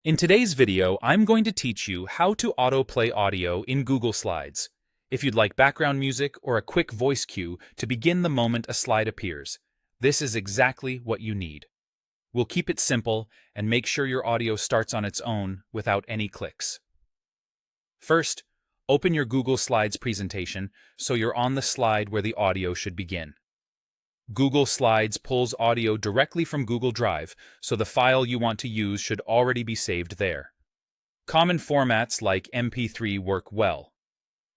In today's video, I'm going to teach you how to autoplay audio in Google Slides. If you'd like background music or a quick voice cue to begin the moment a slide appears, this is exactly what you need. We'll keep it simple and make sure your audio starts on its own without any clicks. First, open your Google Slides presentation so you're on the slide where the audio should begin. Google Slides pulls audio directly from Google Drive, so the file you want to use should already be saved there. Common formats like MP3 work well.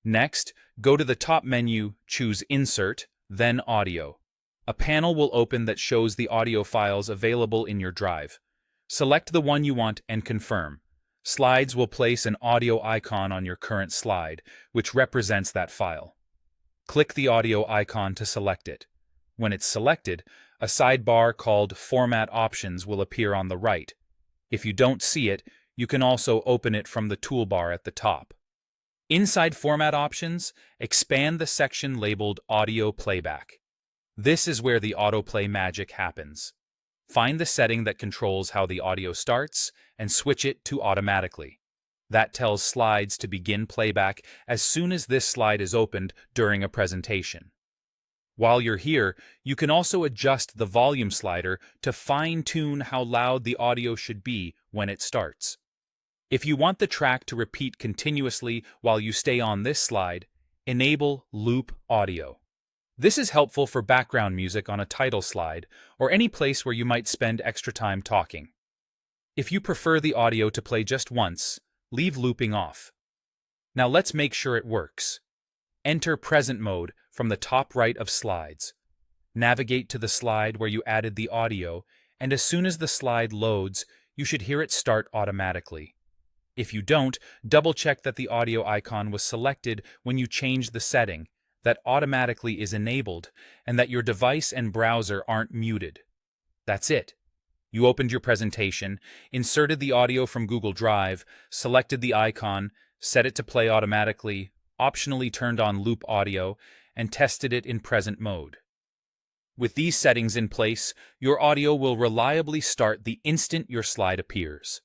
Next, go to the top menu, choose Insert, then Audio. A panel will open that shows the audio files available in your drive. Select the one you want and confirm. Slides will place an audio icon on your current slide, which represents that file. Click the audio icon to select it. When it's selected, a sidebar called Format Options will appear on the right. If you don't see it, you can also open it from the toolbar at the top. Inside Format Options, expand the section labeled Audio Playback. This is where the autoplay magic happens. Find the setting that controls how the audio starts and switch it to automatically. That tells Slides to begin playback as soon as this slide is opened during a presentation. While you're here, you can also adjust the volume slider to fine-tune how loud the audio should be when it starts. If you want the track to repeat continuously while you stay on this slide, enable Loop Audio. This is helpful for background music on a title slide or any place where you might spend extra time talking. If you prefer the audio to play just once, leave looping off. Now let's make sure it works. Enter Present Mode from the top right of Slides. Navigate to the slide where you added the audio, and as soon as the slide loads, you should hear it start automatically. If you don't, double-check that the audio icon was selected when you changed the setting, that automatically is enabled, and that your device and browser aren't muted. That's it. You opened your presentation, inserted the audio from Google Drive, selected the icon, set it to play automatically, optionally turned on Loop Audio, and tested it in present mode. With these settings in place, your audio will reliably start the instant your slide appears.